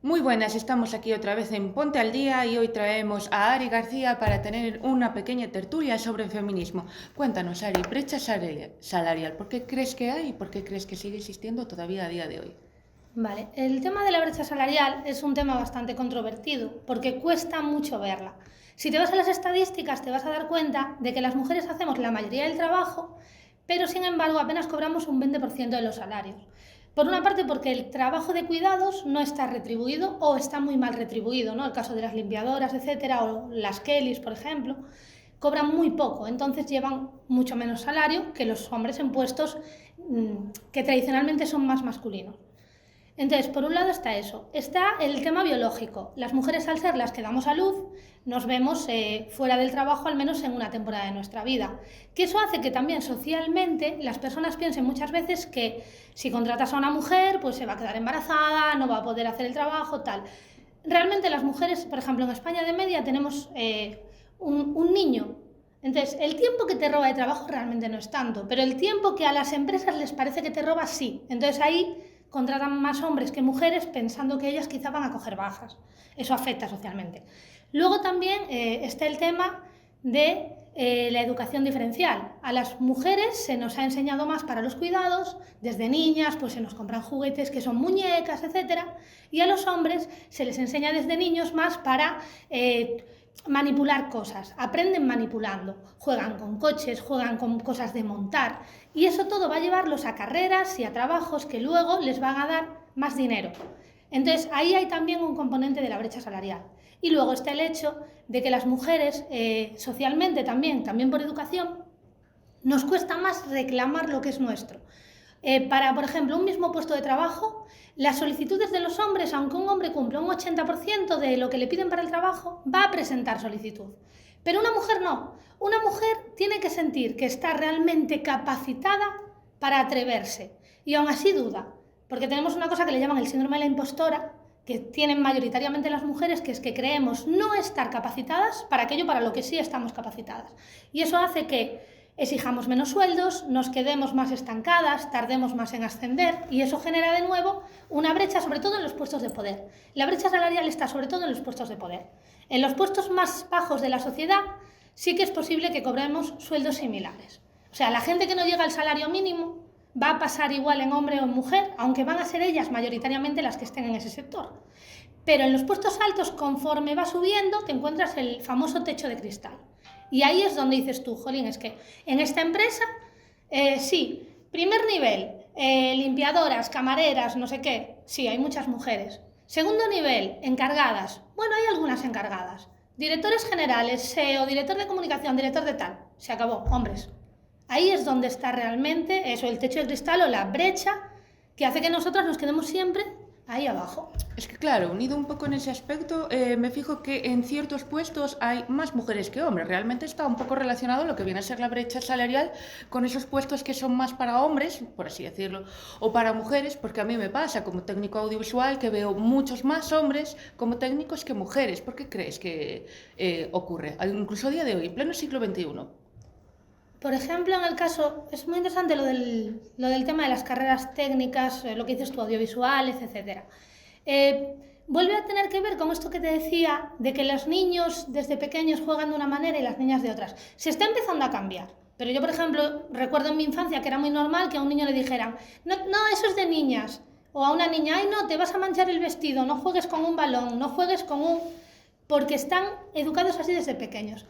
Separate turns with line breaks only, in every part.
Muy buenas, estamos aquí otra vez en Ponte al Día y hoy traemos a Ari García para tener una pequeña tertulia sobre el feminismo. Cuéntanos, Ari, brecha salarial, ¿por qué crees que hay y por qué crees que sigue existiendo todavía a día de hoy?
Vale, el tema de la brecha salarial es un tema bastante controvertido porque cuesta mucho verla. Si te vas a las estadísticas te vas a dar cuenta de que las mujeres hacemos la mayoría del trabajo, pero sin embargo apenas cobramos un 20% de los salarios. Por una parte porque el trabajo de cuidados no está retribuido o está muy mal retribuido, ¿no? El caso de las limpiadoras, etcétera, o las Kellys, por ejemplo, cobran muy poco, entonces llevan mucho menos salario que los hombres en puestos que tradicionalmente son más masculinos. Entonces, por un lado está eso. Está el tema biológico. Las mujeres, al ser las que damos a luz, nos vemos fuera del trabajo al menos en una temporada de nuestra vida. Que eso hace que también socialmente las personas piensen muchas veces que si contratas a una mujer, pues se va a quedar embarazada, no va a poder hacer el trabajo, tal. Realmente las mujeres, por ejemplo, en España de media tenemos un niño. Entonces, el tiempo que te roba de trabajo realmente no es tanto, pero el tiempo que a las empresas les parece que te roba, sí. Entonces ahí contratan más hombres que mujeres pensando que ellas quizá van a coger bajas. Eso afecta socialmente. Luego también está el tema de la educación diferencial. A las mujeres se nos ha enseñado más para los cuidados, desde niñas pues se nos compran juguetes que son muñecas, etcétera, y a los hombres se les enseña desde niños más para manipular cosas, aprenden manipulando, juegan con coches, juegan con cosas de montar y eso todo va a llevarlos a carreras y a trabajos que luego les van a dar más dinero. Entonces ahí hay también un componente de la brecha salarial. Y luego está el hecho de que las mujeres socialmente también por educación, nos cuesta más reclamar lo que es nuestro. Para, por ejemplo, un mismo puesto de trabajo, las solicitudes de los hombres, aunque un hombre cumpla un 80% de lo que le piden para el trabajo, va a presentar solicitud. Pero una mujer no. Una mujer tiene que sentir que está realmente capacitada para atreverse. Y aún así duda. Porque tenemos una cosa que le llaman el síndrome de la impostora, que tienen mayoritariamente las mujeres, que es que creemos no estar capacitadas para aquello para lo que sí estamos capacitadas. Y eso hace que exijamos menos sueldos, nos quedemos más estancadas, tardemos más en ascender y eso genera de nuevo una brecha, sobre todo en los puestos de poder. La brecha salarial está sobre todo en los puestos de poder. En los puestos más bajos de la sociedad sí que es posible que cobremos sueldos similares. O sea, la gente que no llega al salario mínimo va a pasar igual en hombre o en mujer, aunque van a ser ellas mayoritariamente las que estén en ese sector. Pero en los puestos altos, conforme va subiendo, te encuentras el famoso techo de cristal. Y ahí es donde dices tú, jolín, es que en esta empresa, sí, primer nivel, limpiadoras, camareras, no sé qué, sí, hay muchas mujeres. Segundo nivel, encargadas, bueno, hay algunas encargadas. Directores generales, SEO, director de comunicación, director de tal, se acabó, hombres. Ahí es donde está realmente eso, el techo de cristal o la brecha que hace que nosotros nos quedemos siempre ahí abajo.
Es que claro, unido un poco en ese aspecto, me fijo que en ciertos puestos hay más mujeres que hombres. Realmente está un poco relacionado lo que viene a ser la brecha salarial con esos puestos que son más para hombres, por así decirlo, o para mujeres, porque a mí me pasa como técnico audiovisual que veo muchos más hombres como técnicos que mujeres. ¿Por qué crees que ocurre? Incluso a día de hoy, en pleno siglo XXI.
Por ejemplo, en el caso, es muy interesante lo del tema de las carreras técnicas, lo que dices tú, audiovisuales, etc. Vuelve a tener que ver con esto que te decía, de que los niños desde pequeños juegan de una manera y las niñas de otras. Se está empezando a cambiar. Pero yo, por ejemplo, recuerdo en mi infancia que era muy normal que a un niño le dijeran, no, no, eso es de niñas. O a una niña, ay, no, te vas a manchar el vestido, no juegues con un balón, no juegues con un... Porque están educados así desde pequeños.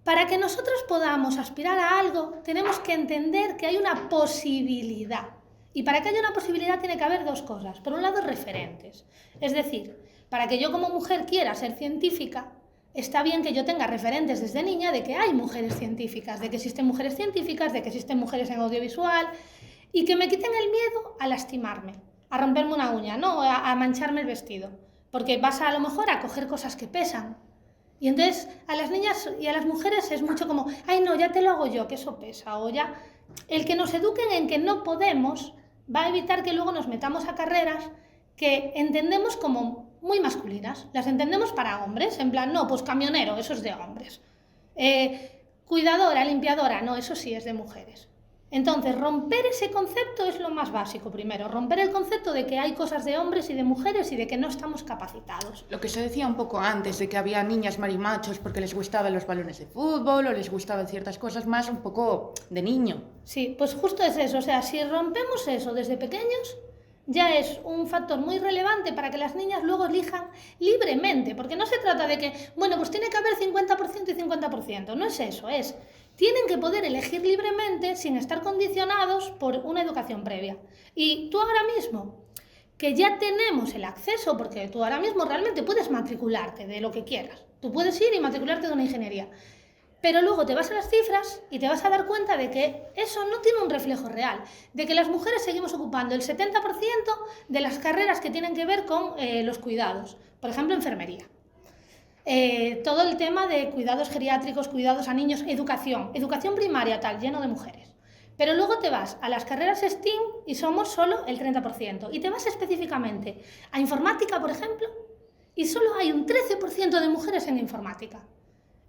Para que nosotros podamos aspirar a algo, tenemos que entender que hay una posibilidad. Y para que haya una posibilidad tiene que haber dos cosas. Por un lado, referentes. Es decir, para que yo como mujer quiera ser científica, está bien que yo tenga referentes desde niña de que hay mujeres científicas, de que existen mujeres científicas, de que existen mujeres en audiovisual, y que me quiten el miedo a lastimarme, a romperme una uña, no a mancharme el vestido. Porque vas a lo mejor a coger cosas que pesan. Y entonces a las niñas y a las mujeres es mucho como, ay no, ya te lo hago yo, que eso pesa, o ya... El que nos eduquen en que no podemos va a evitar que luego nos metamos a carreras que entendemos como muy masculinas, las entendemos para hombres, en plan, no, pues camionero, eso es de hombres. Cuidadora, limpiadora, no, eso sí es de mujeres. Entonces, romper ese concepto es lo más básico primero, romper el concepto de que hay cosas de hombres y de mujeres y de que no estamos capacitados.
Lo que se decía un poco antes, de que había niñas marimachos porque les gustaban los balones de fútbol o les gustaban ciertas cosas más un poco de niño.
Sí, pues justo es eso, o sea, si rompemos eso desde pequeños, ya es un factor muy relevante para que las niñas luego elijan libremente, porque no se trata de que, bueno, pues tiene que haber 50% y 50%, no es eso, es, tienen que poder elegir libremente sin estar condicionados por una educación previa. Y tú ahora mismo, que ya tenemos el acceso, porque tú ahora mismo realmente puedes matricularte de lo que quieras, tú puedes ir y matricularte de una ingeniería, pero luego te vas a las cifras y te vas a dar cuenta de que eso no tiene un reflejo real, de que las mujeres seguimos ocupando el 70% de las carreras que tienen que ver con los cuidados, por ejemplo, enfermería. Todo el tema de cuidados geriátricos, cuidados a niños, educación primaria tal, lleno de mujeres. Pero luego te vas a las carreras STEAM y somos solo el 30%. Y te vas específicamente a informática, por ejemplo, y solo hay un 13% de mujeres en informática.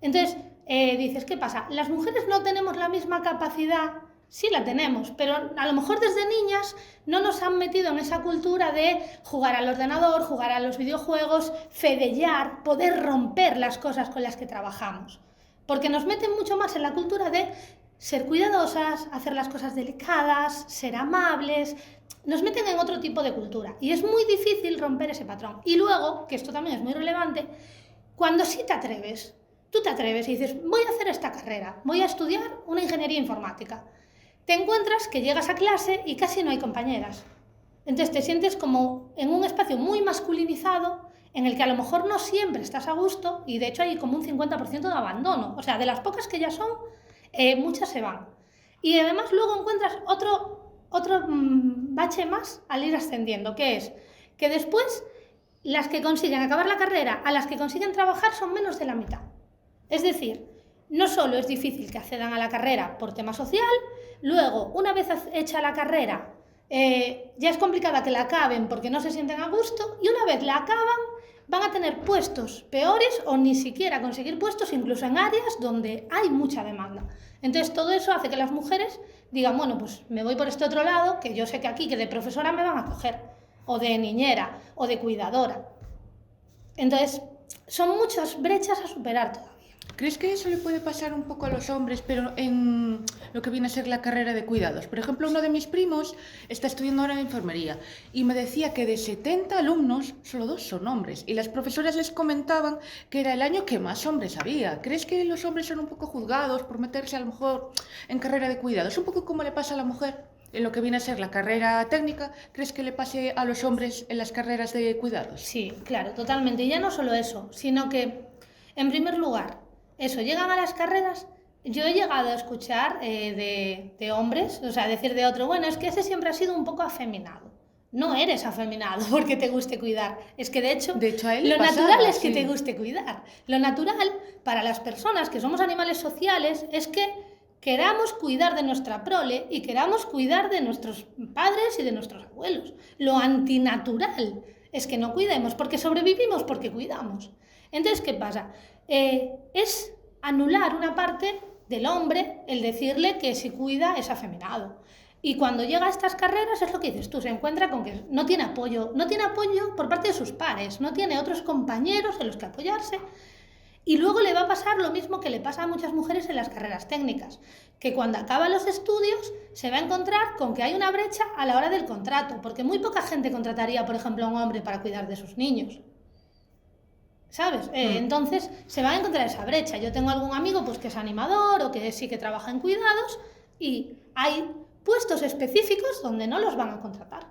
Entonces, dices, ¿qué pasa? ¿Las mujeres no tenemos la misma capacidad? Sí la tenemos, pero a lo mejor desde niñas no nos han metido en esa cultura de jugar al ordenador, jugar a los videojuegos, fedellar, poder romper las cosas con las que trabajamos. Porque nos meten mucho más en la cultura de ser cuidadosas, hacer las cosas delicadas, ser amables. Nos meten en otro tipo de cultura y es muy difícil romper ese patrón. Y luego, que esto también es muy relevante, cuando sí te atreves, tú te atreves y dices, voy a hacer esta carrera, voy a estudiar una ingeniería informática. Te encuentras que llegas a clase y casi no hay compañeras. Entonces te sientes como en un espacio muy masculinizado en el que a lo mejor no siempre estás a gusto y de hecho hay como un 50% de abandono. O sea, de las pocas que ya son, muchas se van. Y además luego encuentras otro bache más al ir ascendiendo, que es que después las que consiguen acabar la carrera a las que consiguen trabajar son menos de la mitad. Es decir, no solo es difícil que accedan a la carrera por tema social, luego, una vez hecha la carrera, ya es complicada que la acaben porque no se sienten a gusto y una vez la acaban van a tener puestos peores o ni siquiera conseguir puestos incluso en áreas donde hay mucha demanda. Entonces todo eso hace que las mujeres digan, bueno, pues me voy por este otro lado, que yo sé que aquí que de profesora me van a coger, o de niñera, o de cuidadora. Entonces son muchas brechas a superar todavía.
¿Crees que eso le puede pasar un poco a los hombres, pero en lo que viene a ser la carrera de cuidados? Por ejemplo, uno de mis primos está estudiando ahora en enfermería y me decía que de 70 alumnos, solo 2 son hombres. Y las profesoras les comentaban que era el año que más hombres había. ¿Crees que los hombres son un poco juzgados por meterse a lo mejor en carrera de cuidados? Un poco como le pasa a la mujer en lo que viene a ser la carrera técnica. ¿Crees que le pase a los hombres en las carreras de cuidados?
Sí, claro, totalmente. Y ya no solo eso, sino que, en primer lugar, eso, llegan a las carreras. Yo he llegado a escuchar de hombres, o sea, decir de otro, bueno, es que ese siempre ha sido un poco afeminado. No eres afeminado porque te guste cuidar. Es que de hecho
a él
lo
pasaba,
natural es que
sí.
te guste cuidar. Lo natural para las personas que somos animales sociales es que queramos cuidar de nuestra prole y queramos cuidar de nuestros padres y de nuestros abuelos. Lo antinatural es que no cuidemos porque sobrevivimos porque cuidamos. Entonces, ¿qué pasa? Es anular una parte del hombre el decirle que si cuida es afeminado. Y cuando llega a estas carreras es lo que dices tú, se encuentra con que no tiene apoyo por parte de sus pares, no tiene otros compañeros en los que apoyarse. Y luego le va a pasar lo mismo que le pasa a muchas mujeres en las carreras técnicas, que cuando acaban los estudios se va a encontrar con que hay una brecha a la hora del contrato, porque muy poca gente contrataría, por ejemplo, a un hombre para cuidar de sus niños. ¿Sabes? Entonces se va a encontrar esa brecha. Yo tengo algún amigo pues, que es animador o que sí que trabaja en cuidados y hay puestos específicos donde no los van a contratar.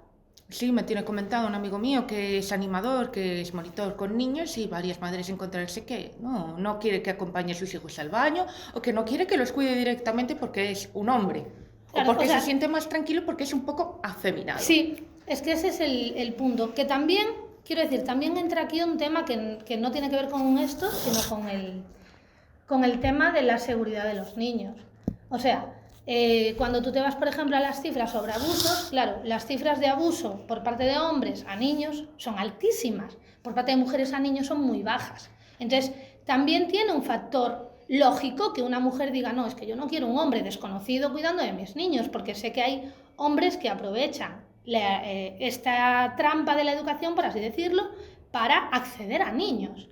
Sí, me tiene comentado un amigo mío que es animador, que es monitor con niños y varias madres encontrarse que no quiere que acompañe a sus hijos al baño o que no quiere que los cuide directamente porque es un hombre. Claro, o porque se siente más tranquilo porque es un poco afeminado.
Sí, es que ese es el punto. Que también... Quiero decir, también entra aquí un tema que no tiene que ver con esto, sino con el tema de la seguridad de los niños. O sea, cuando tú te vas, por ejemplo, a las cifras sobre abusos, claro, las cifras de abuso por parte de hombres a niños son altísimas, por parte de mujeres a niños son muy bajas. Entonces, también tiene un factor lógico que una mujer diga, no, es que yo no quiero un hombre desconocido cuidando de mis niños, porque sé que hay hombres que aprovechan esta trampa de la educación, por así decirlo, para acceder a niños,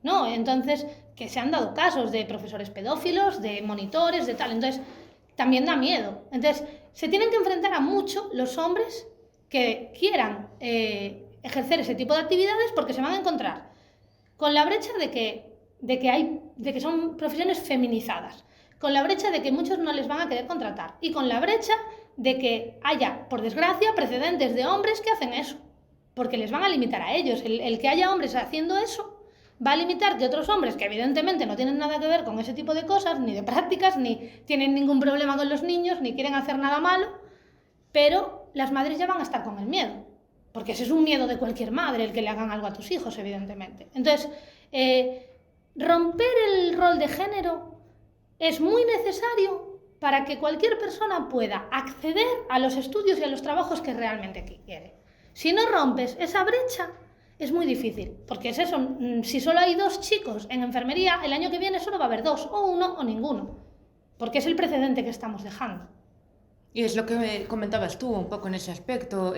¿no? Entonces, que se han dado casos de profesores pedófilos, de monitores, de tal. Entonces, también da miedo. Entonces, se tienen que enfrentar a mucho los hombres que quieran ejercer ese tipo de actividades, porque se van a encontrar con la brecha de que son profesiones feminizadas, con la brecha de que muchos no les van a querer contratar y con la brecha de que haya, por desgracia, precedentes de hombres que hacen eso, porque les van a limitar a ellos. El que haya hombres haciendo eso va a limitar de otros hombres que evidentemente no tienen nada que ver con ese tipo de cosas, ni de prácticas, ni tienen ningún problema con los niños, ni quieren hacer nada malo, pero las madres ya van a estar con el miedo, porque ese es un miedo de cualquier madre, el que le hagan algo a tus hijos, evidentemente. Entonces, romper el rol de género es muy necesario para que cualquier persona pueda acceder a los estudios y a los trabajos que realmente quiere. Si no rompes esa brecha, es muy difícil, porque es eso, si solo hay 2 chicos en enfermería, el año que viene solo va a haber 2, o 1 o ninguno, porque es el precedente que estamos dejando.
Y es lo que me comentabas tú un poco en ese aspecto,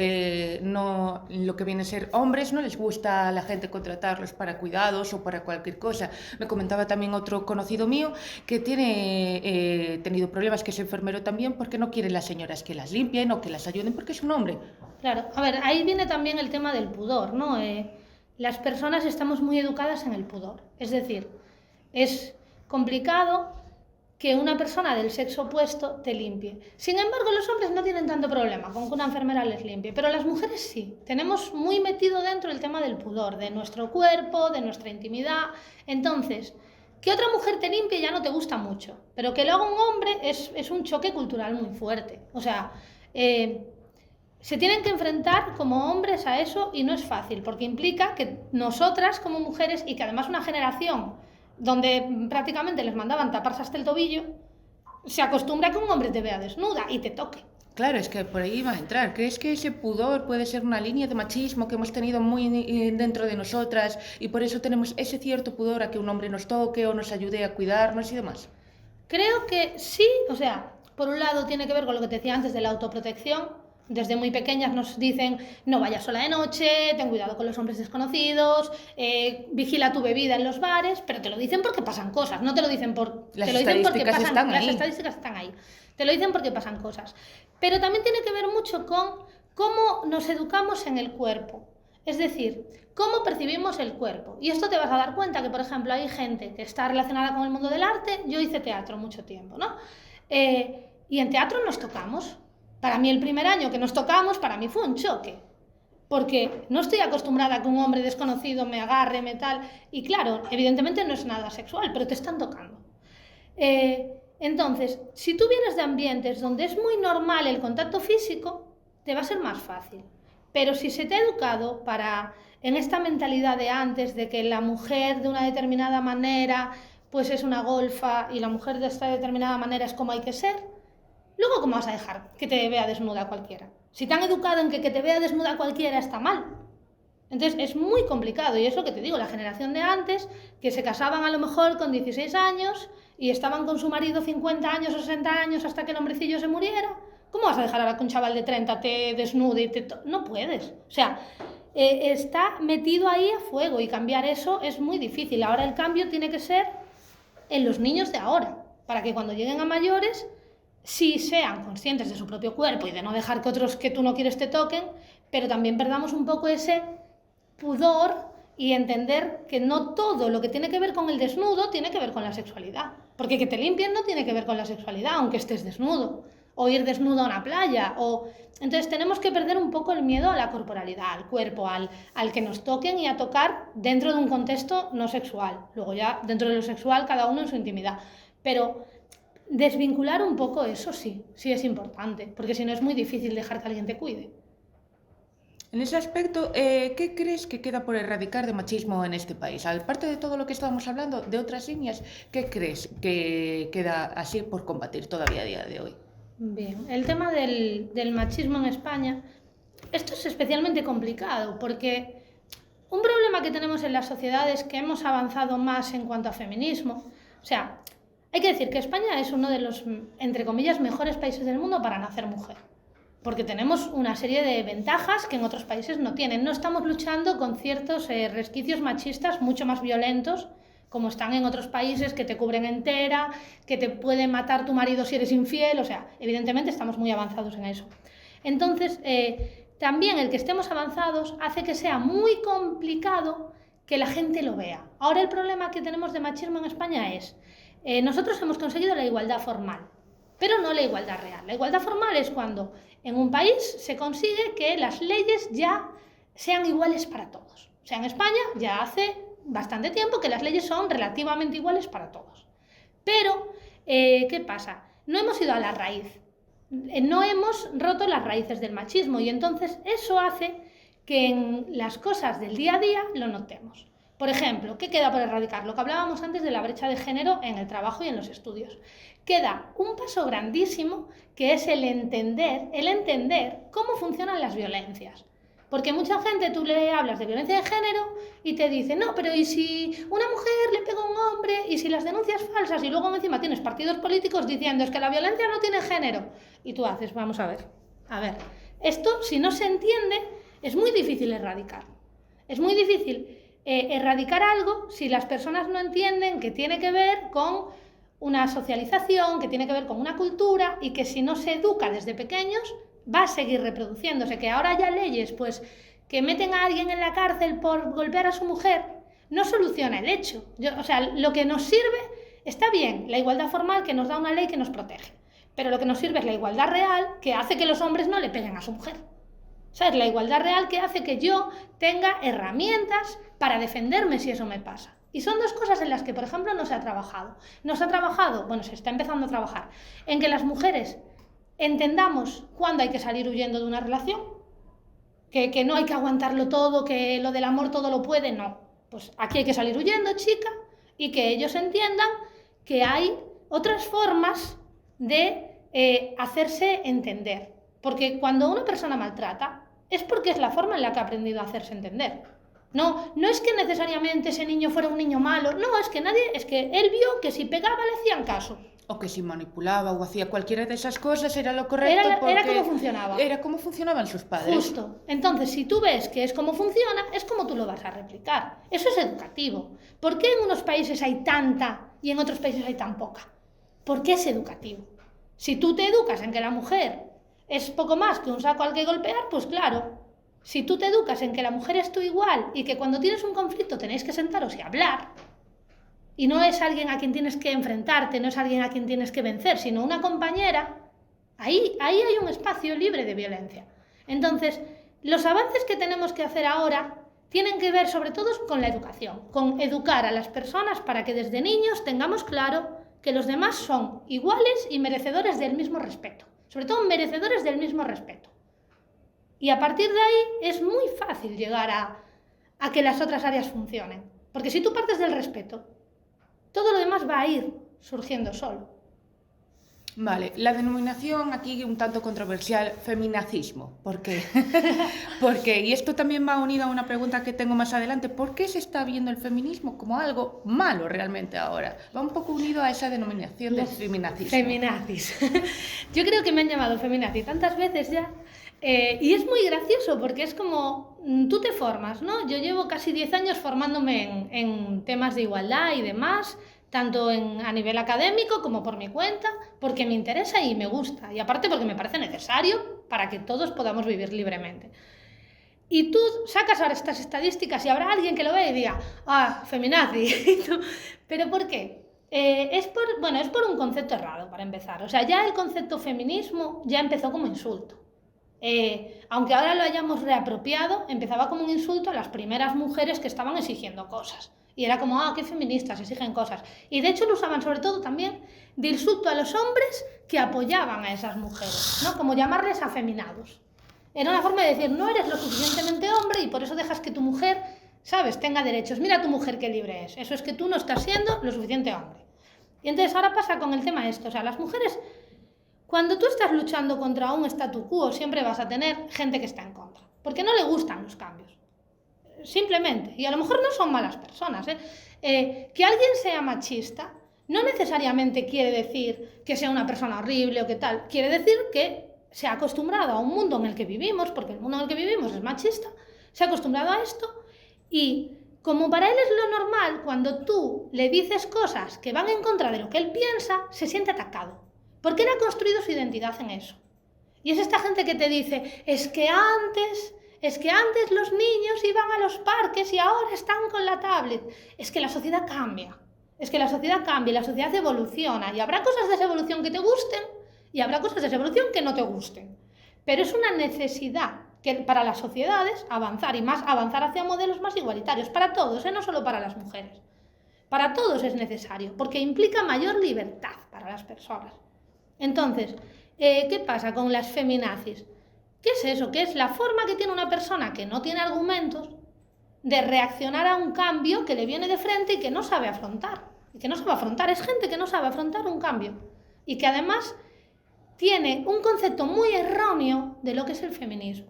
no, lo que viene a ser hombres, no les gusta a la gente contratarlos para cuidados o para cualquier cosa. Me comentaba también otro conocido mío que tiene tenido problemas, que es enfermero también, porque no quieren las señoras que las limpien o que las ayuden porque es un hombre.
Claro, a ver, ahí viene también el tema del pudor, ¿no? Las personas estamos muy educadas en el pudor, es decir, es complicado que una persona del sexo opuesto te limpie. Sin embargo, los hombres no tienen tanto problema con que una enfermera les limpie, pero las mujeres sí. Tenemos muy metido dentro el tema del pudor, de nuestro cuerpo, de nuestra intimidad. Entonces, que otra mujer te limpie ya no te gusta mucho, pero que lo haga un hombre es un choque cultural muy fuerte. O sea, se tienen que enfrentar como hombres a eso y no es fácil, porque implica que nosotras como mujeres, y que además una generación donde prácticamente les mandaban taparse hasta el tobillo, se acostumbra a que un hombre te vea desnuda y te toque.
Claro, es que por ahí va a entrar. ¿Crees que ese pudor puede ser una línea de machismo que hemos tenido muy dentro de nosotras y por eso tenemos ese cierto pudor a que un hombre nos toque o nos ayude a cuidarnos y demás?
Creo que sí, o sea, por un lado tiene que ver con lo que te decía antes de la autoprotección. Desde muy pequeñas nos dicen, no vayas sola de noche, ten cuidado con los hombres desconocidos, vigila tu bebida en los bares, pero te lo dicen porque pasan cosas, no te lo dicen
te lo dicen porque pasan,
las estadísticas están ahí. Te lo dicen porque pasan cosas. Pero también tiene que ver mucho con cómo nos educamos en el cuerpo. Es decir, cómo percibimos el cuerpo. Y esto te vas a dar cuenta que, por ejemplo, hay gente que está relacionada con el mundo del arte. Yo hice teatro mucho tiempo, ¿no? Y en teatro nos tocamos. Para mí el primer año que nos tocamos, para mí fue un choque, porque no estoy acostumbrada a que un hombre desconocido me agarre, me tal, y claro, evidentemente no es nada sexual, pero te están tocando. Entonces, si tú vienes de ambientes donde es muy normal el contacto físico, te va a ser más fácil. Pero si se te ha educado en esta mentalidad de antes, de que la mujer de una determinada manera pues es una golfa y la mujer de esta determinada manera es como hay que ser, luego, ¿cómo vas a dejar que te vea desnuda cualquiera? Si te han educado en que te vea desnuda cualquiera está mal. Entonces, es muy complicado. Y es lo que te digo, la generación de antes, que se casaban a lo mejor con 16 años y estaban con su marido 50 años o 60 años hasta que el hombrecillo se muriera. ¿Cómo vas a dejar ahora que un chaval de 30 te desnude y no puedes. O sea, está metido ahí a fuego y cambiar eso es muy difícil. Ahora el cambio tiene que ser en los niños de ahora, para que cuando lleguen a mayores sí sean conscientes de su propio cuerpo y de no dejar que otros que tú no quieres te toquen, pero también perdamos un poco ese pudor y entender que no todo lo que tiene que ver con el desnudo tiene que ver con la sexualidad, porque que te limpien no tiene que ver con la sexualidad, aunque estés desnudo, o ir desnudo a una playa, entonces tenemos que perder un poco el miedo a la corporalidad, al cuerpo, al que nos toquen y a tocar dentro de un contexto no sexual, luego ya dentro de lo sexual cada uno en su intimidad, pero desvincular un poco eso sí es importante, porque si no es muy difícil dejar que alguien te cuide.
En ese aspecto, ¿qué crees que queda por erradicar de machismo en este país? Aparte de todo lo que estábamos hablando, de otras líneas, ¿qué crees que queda así por combatir todavía a día de hoy?
Bien, el tema del machismo en España, esto es especialmente complicado, porque un problema que tenemos en la sociedad es que hemos avanzado más en cuanto a feminismo, O sea, hay que decir que España es uno de los, entre comillas, mejores países del mundo para nacer mujer. Porque tenemos una serie de ventajas que en otros países no tienen. No estamos luchando con ciertos resquicios machistas mucho más violentos, como están en otros países que te cubren entera, que te puede matar tu marido si eres infiel. O sea, evidentemente estamos muy avanzados en eso. Entonces, también el que estemos avanzados hace que sea muy complicado que la gente lo vea. Ahora el problema que tenemos de machismo en España es, nosotros hemos conseguido la igualdad formal, pero no la igualdad real. La igualdad formal es cuando en un país se consigue que las leyes ya sean iguales para todos. O sea, en España ya hace bastante tiempo que las leyes son relativamente iguales para todos. Pero, ¿qué pasa? No hemos ido a la raíz. No hemos roto las raíces del machismo y entonces eso hace que en las cosas del día a día lo notemos. Por ejemplo, ¿qué queda por erradicar? Lo que hablábamos antes de la brecha de género en el trabajo y en los estudios. Queda un paso grandísimo que es el entender cómo funcionan las violencias. Porque mucha gente, tú le hablas de violencia de género y te dice, no, pero ¿y si una mujer le pega a un hombre? ¿Y si las denuncias falsas? Y luego encima tienes partidos políticos diciendo, es que la violencia no tiene género. Y tú haces, vamos a ver, esto si no se entiende es muy difícil erradicar. Es muy difícil erradicar algo si las personas no entienden que tiene que ver con una socialización, que tiene que ver con una cultura y que si no se educa desde pequeños va a seguir reproduciéndose. Que ahora haya leyes pues, que meten a alguien en la cárcel por golpear a su mujer no soluciona el hecho. O sea, lo que nos sirve, está bien, la igualdad formal que nos da una ley que nos protege, pero lo que nos sirve es la igualdad real que hace que los hombres no le peguen a su mujer. O sea, es la igualdad real que hace que yo tenga herramientas para defenderme si eso me pasa. Y son dos cosas en las que, por ejemplo, no se ha trabajado. No se ha trabajado, bueno, se está empezando a trabajar, en que las mujeres entendamos cuándo hay que salir huyendo de una relación, que no hay que aguantarlo todo, que lo del amor todo lo puede, no. Pues aquí hay que salir huyendo, chica, y que ellos entiendan que hay otras formas de hacerse entender. Porque cuando una persona maltrata, es porque es la forma en la que ha aprendido a hacerse entender. No es que necesariamente ese niño fuera un niño malo, no, es que él vio que si pegaba le hacían caso.
O que si manipulaba o hacía cualquiera de esas cosas era lo correcto.
Era como funcionaba.
Era como funcionaban sus padres.
Justo. Entonces, si tú ves que es como funciona, es como tú lo vas a replicar. Eso es educativo. ¿Por qué en unos países hay tanta y en otros países hay tan poca? Porque es educativo. Si tú te educas en que la mujer es poco más que un saco al que golpear, pues claro. Si tú te educas en que la mujer es tú igual y que cuando tienes un conflicto tenéis que sentaros y hablar, y no es alguien a quien tienes que enfrentarte, no es alguien a quien tienes que vencer, sino una compañera, ahí hay un espacio libre de violencia. Entonces, los avances que tenemos que hacer ahora tienen que ver sobre todo con la educación, con educar a las personas para que desde niños tengamos claro que los demás son iguales y merecedores del mismo respeto, sobre todo merecedores del mismo respeto. Y a partir de ahí es muy fácil llegar a que las otras áreas funcionen. Porque si tú partes del respeto, todo lo demás va a ir surgiendo solo.
Vale, la denominación aquí un tanto controversial, feminacismo. ¿Por qué? Porque, y esto también va unido a una pregunta que tengo más adelante, ¿por qué se está viendo el feminismo como algo malo realmente ahora? Va un poco unido a esa denominación de feminacismo.
Feminazis. Yo creo que me han llamado feminazi tantas veces ya. Y es muy gracioso porque es como, tú te formas, ¿no? Yo llevo casi 10 años formándome en temas de igualdad y demás, tanto a nivel académico como por mi cuenta, porque me interesa y me gusta, y aparte porque me parece necesario para que todos podamos vivir libremente. Y tú sacas ahora estas estadísticas y habrá alguien que lo vea y diga, feminazi. ¿Pero por qué? Es por un concepto errado, para empezar. O sea, ya el concepto feminismo ya empezó como insulto. Aunque ahora lo hayamos reapropiado, empezaba como un insulto a las primeras mujeres que estaban exigiendo cosas. Y era como, qué feministas, exigen cosas. Y de hecho lo usaban sobre todo también de insulto a los hombres que apoyaban a esas mujeres, ¿no? Como llamarles afeminados. Era una forma de decir, no eres lo suficientemente hombre y por eso dejas que tu mujer, ¿sabes?, tenga derechos. Mira a tu mujer qué libre es. Eso es que tú no estás siendo lo suficiente hombre. Y entonces ahora pasa con el tema esto. O sea, las mujeres... Cuando tú estás luchando contra un statu quo, siempre vas a tener gente que está en contra, porque no le gustan los cambios, simplemente. Y a lo mejor no son malas personas, Que alguien sea machista no necesariamente quiere decir que sea una persona horrible o que tal. Quiere decir que se ha acostumbrado a un mundo en el que vivimos, porque el mundo en el que vivimos es machista, se ha acostumbrado a esto y como para él es lo normal, cuando tú le dices cosas que van en contra de lo que él piensa, se siente atacado, porque él ha construido su identidad en eso. Y es esta gente que te dice, es que antes los niños iban a los parques y ahora están con la tablet. Es que la sociedad cambia, y la sociedad evoluciona, y habrá cosas de esa evolución que te gusten y habrá cosas de esa evolución que no te gusten. Pero es una necesidad que para las sociedades avanzar, y más avanzar hacia modelos más igualitarios, para todos, no solo para las mujeres. Para todos es necesario, porque implica mayor libertad para las personas. Entonces, ¿qué pasa con las feminazis? ¿Qué es eso? ¿Qué es la forma que tiene una persona que no tiene argumentos de reaccionar a un cambio que le viene de frente y que no sabe afrontar? Es gente que no sabe afrontar un cambio y que además tiene un concepto muy erróneo de lo que es el feminismo,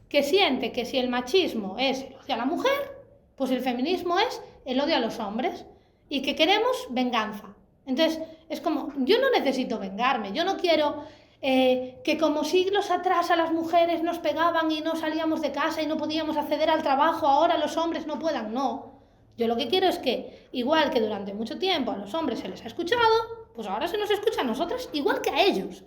que siente que si el machismo es el odio a la mujer, pues el feminismo es el odio a los hombres y que queremos venganza. Entonces, es como, yo no necesito vengarme, yo no quiero que como siglos atrás a las mujeres nos pegaban y no salíamos de casa y no podíamos acceder al trabajo, ahora los hombres no puedan, no. Yo lo que quiero es que, igual que durante mucho tiempo a los hombres se les ha escuchado, pues ahora se nos escucha a nosotras igual que a ellos.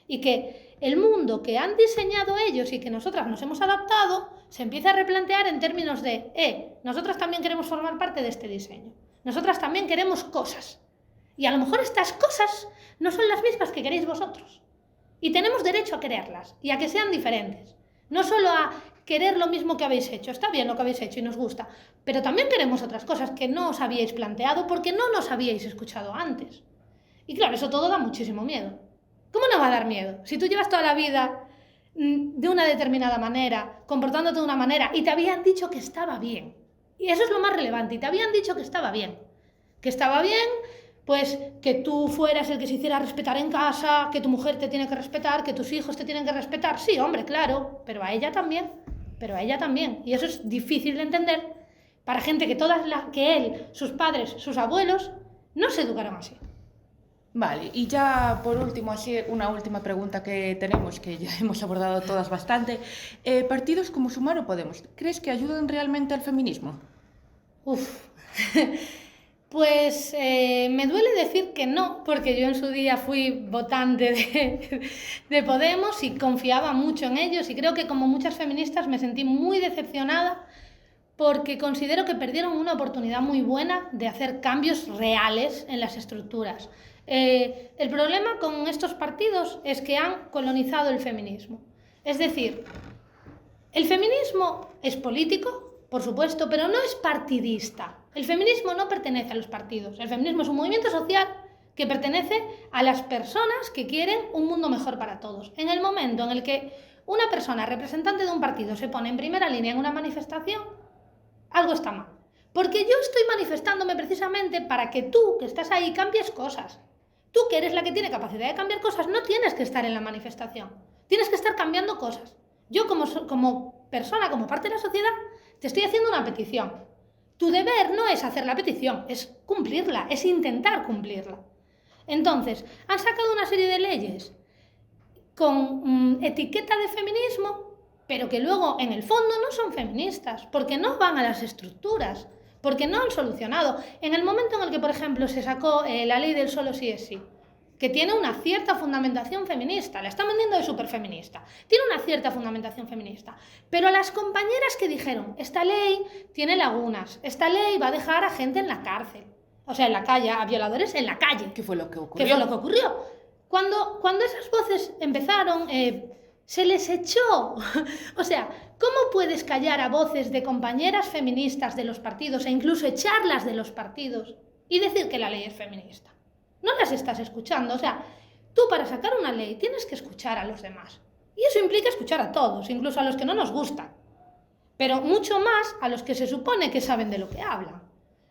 Y que el mundo que han diseñado ellos y que nosotras nos hemos adaptado, se empieza a replantear en términos de, nosotras también queremos formar parte de este diseño. Nosotras también queremos cosas. Y a lo mejor estas cosas no son las mismas que queréis vosotros. Y tenemos derecho a quererlas y a que sean diferentes. No solo a querer lo mismo que habéis hecho. Está bien lo que habéis hecho y nos gusta. Pero también queremos otras cosas que no os habíais planteado porque no nos habíais escuchado antes. Y claro, eso todo da muchísimo miedo. ¿Cómo no va a dar miedo? Si tú llevas toda la vida de una determinada manera, comportándote de una manera y te habían dicho que estaba bien. Y eso es lo más relevante. Y te habían dicho que estaba bien. Que estaba bien, pues que tú fueras el que se hiciera respetar en casa, que tu mujer te tiene que respetar, que tus hijos te tienen que respetar. Sí, hombre, claro, pero a ella también. Y eso es difícil de entender para gente que él, sus padres, sus abuelos, no se educaron así.
Vale, y ya por último, así una última pregunta que tenemos, que ya hemos abordado todas bastante. Partidos como Sumar o Podemos, ¿crees que ayudan realmente al feminismo?
Pues me duele decir que no, porque yo en su día fui votante de Podemos y confiaba mucho en ellos y creo que como muchas feministas me sentí muy decepcionada porque considero que perdieron una oportunidad muy buena de hacer cambios reales en las estructuras. El problema con estos partidos es que han colonizado el feminismo. Es decir, el feminismo es político, por supuesto, pero no es partidista. El feminismo no pertenece a los partidos. El feminismo es un movimiento social que pertenece a las personas que quieren un mundo mejor para todos. En el momento en el que una persona representante de un partido se pone en primera línea en una manifestación, algo está mal. Porque yo estoy manifestándome precisamente para que tú, que estás ahí, cambies cosas. Tú, que eres la que tiene capacidad de cambiar cosas, no tienes que estar en la manifestación. Tienes que estar cambiando cosas. Yo, como persona, como parte de la sociedad, te estoy haciendo una petición. Tu deber no es hacer la petición, es cumplirla, es intentar cumplirla. Entonces, han sacado una serie de leyes con etiqueta de feminismo, pero que luego en el fondo no son feministas, porque no van a las estructuras, porque no han solucionado. En el momento en el que, por ejemplo, se sacó la ley del solo sí es sí, que tiene una cierta fundamentación feminista, la están vendiendo de superfeminista, tiene una cierta fundamentación feminista, pero a las compañeras que dijeron, esta ley tiene lagunas, esta ley va a dejar a gente en la cárcel, o sea, en la calle, a violadores en la calle.
¿Qué fue lo que ocurrió?
Cuando esas voces empezaron, se les echó. O sea, ¿cómo puedes callar a voces de compañeras feministas de los partidos e incluso echarlas de los partidos y decir que la ley es feminista? No las estás escuchando. O sea, tú para sacar una ley tienes que escuchar a los demás. Y eso implica escuchar a todos, incluso a los que no nos gustan. Pero mucho más a los que se supone que saben de lo que hablan.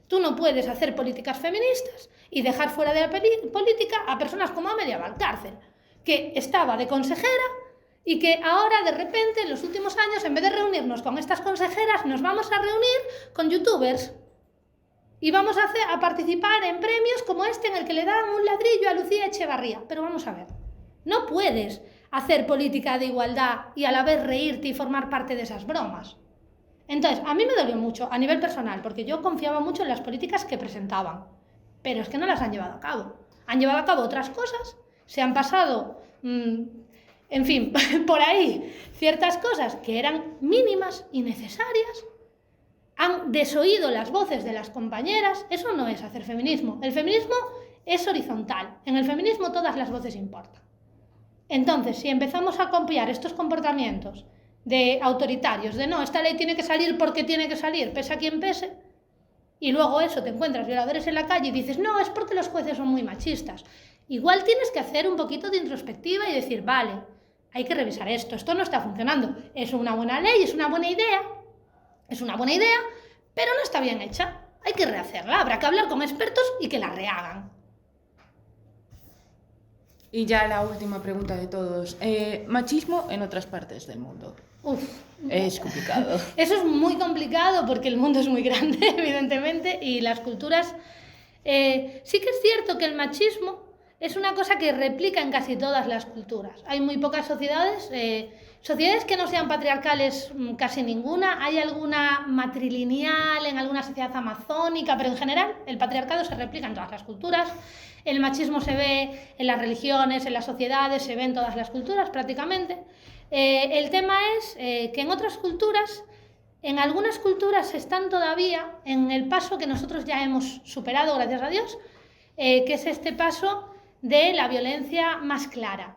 Tú no puedes hacer políticas feministas y dejar fuera de la política a personas como Amelia Valcárcel, que estaba de consejera y que ahora de repente en los últimos años, en vez de reunirnos con estas consejeras, nos vamos a reunir con youtubers. y vamos a participar en premios como este en el que le dan un ladrillo a Lucía Echevarría. Pero vamos a ver, no puedes hacer política de igualdad y a la vez reírte y formar parte de esas bromas. Entonces, a mí me dolió mucho a nivel personal, porque yo confiaba mucho en las políticas que presentaban, pero es que no las han llevado a cabo. Han llevado a cabo otras cosas, se han pasado, en fin, por ahí, ciertas cosas que eran mínimas y necesarias, han desoído las voces de las compañeras. Eso no es hacer feminismo. El feminismo es horizontal. En el feminismo todas las voces importan. Entonces, si empezamos a copiar estos comportamientos de autoritarios, de no, esta ley tiene que salir porque tiene que salir, pese a quien pese, y luego eso, te encuentras violadores en la calle y dices, no, es porque los jueces son muy machistas. Igual tienes que hacer un poquito de introspectiva y decir, vale, hay que revisar esto no está funcionando. Es una buena ley, es una buena idea, pero no está bien hecha. Hay que rehacerla, habrá que hablar con expertos y que la rehagan.
Y ya la última pregunta de todos. Machismo en otras partes del mundo.
Uf.
Es complicado.
Eso es muy complicado porque el mundo es muy grande, evidentemente, y las culturas... sí que es cierto que el machismo es una cosa que replica en casi todas las culturas. Hay muy pocas sociedades, sociedades que no sean patriarcales, casi ninguna. Hay alguna matrilineal en alguna sociedad amazónica, pero en general el patriarcado se replica en todas las culturas. El machismo se ve en las religiones, en las sociedades, se ve en todas las culturas prácticamente. El tema es que en otras culturas, en algunas culturas están todavía en el paso que nosotros ya hemos superado, gracias a Dios, que es este paso de la violencia más clara.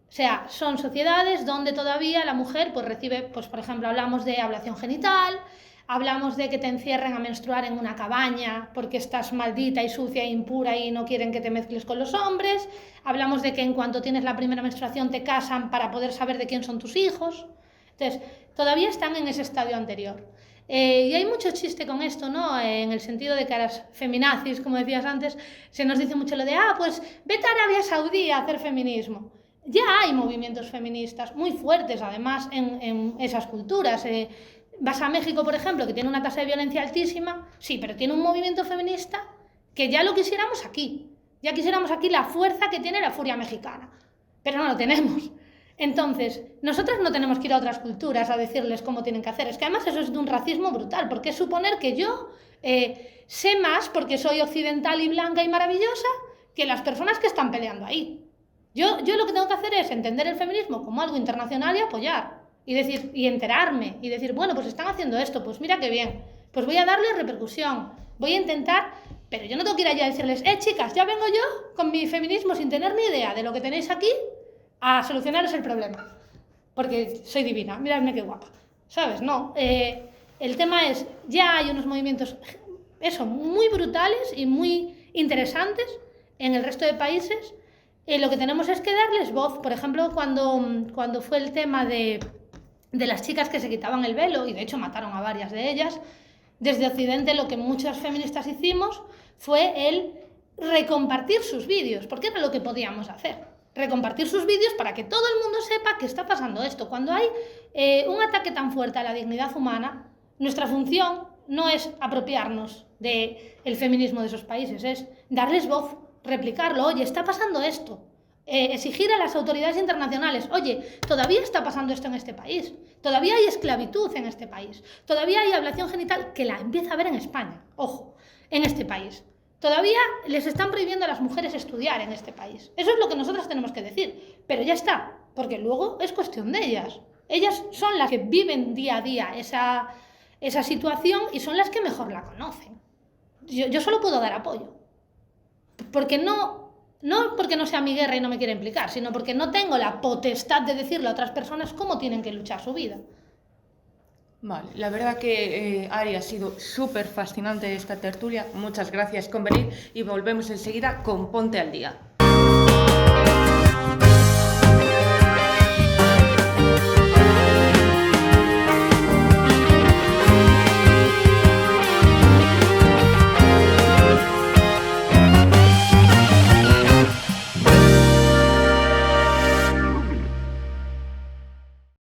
O sea, son sociedades donde todavía la mujer pues recibe, pues por ejemplo, hablamos de ablación genital, hablamos de que te encierren a menstruar en una cabaña porque estás maldita y sucia e impura y no quieren que te mezcles con los hombres, hablamos de que en cuanto tienes la primera menstruación te casan para poder saber de quién son tus hijos. Entonces, todavía están en ese estadio anterior. Y hay mucho chiste con esto, ¿no? En el sentido de que a las feminazis, como decías antes, se nos dice mucho lo de, pues vete a Arabia Saudí a hacer feminismo. Ya hay movimientos feministas muy fuertes, además, en esas culturas. Vas a México, por ejemplo, que tiene una tasa de violencia altísima, sí, pero tiene un movimiento feminista que ya lo quisiéramos aquí. Ya quisiéramos aquí la fuerza que tiene la furia mexicana, pero no lo tenemos. Entonces, nosotras no tenemos que ir a otras culturas a decirles cómo tienen que hacer. Es que además eso es de un racismo brutal, porque es suponer que yo sé más porque soy occidental y blanca y maravillosa que las personas que están peleando ahí. Yo lo que tengo que hacer es entender el feminismo como algo internacional y apoyar. Y decir, y enterarme, y decir, bueno, pues están haciendo esto, pues mira qué bien, pues voy a darle repercusión, voy a intentar, pero yo no tengo que ir allá a decirles, chicas, ya vengo yo con mi feminismo sin tener ni idea de lo que tenéis aquí a solucionaros el problema, porque soy divina, miradme qué guapa, ¿sabes? No, el tema es, ya hay unos movimientos, eso, muy brutales y muy interesantes en el resto de países. Lo que tenemos es que darles voz. Por ejemplo, cuando fue el tema de las chicas que se quitaban el velo, y de hecho mataron a varias de ellas, desde Occidente lo que muchas feministas hicimos fue el recompartir sus vídeos, porque era lo que podíamos hacer, recompartir sus vídeos para que todo el mundo sepa que está pasando esto. Cuando hay un ataque tan fuerte a la dignidad humana, nuestra función no es apropiarnos del feminismo de esos países, es darles voz, replicarlo, oye, está pasando esto. Exigir a las autoridades internacionales, oye, todavía está pasando esto en este país, todavía hay esclavitud en este país, todavía hay ablación genital, que la empieza a ver en España, ojo, en este país. Todavía les están prohibiendo a las mujeres estudiar en este país. Eso es lo que nosotras tenemos que decir, pero ya está, porque luego es cuestión de ellas. Ellas son las que viven día a día esa situación y son las que mejor la conocen. Yo solo puedo dar apoyo, porque no porque no sea mi guerra y no me quiera implicar, sino porque no tengo la potestad de decirle a otras personas cómo tienen que luchar su vida.
Vale, la verdad que Ari, ha sido súper fascinante esta tertulia. Muchas gracias por venir y volvemos enseguida con Ponte al Día.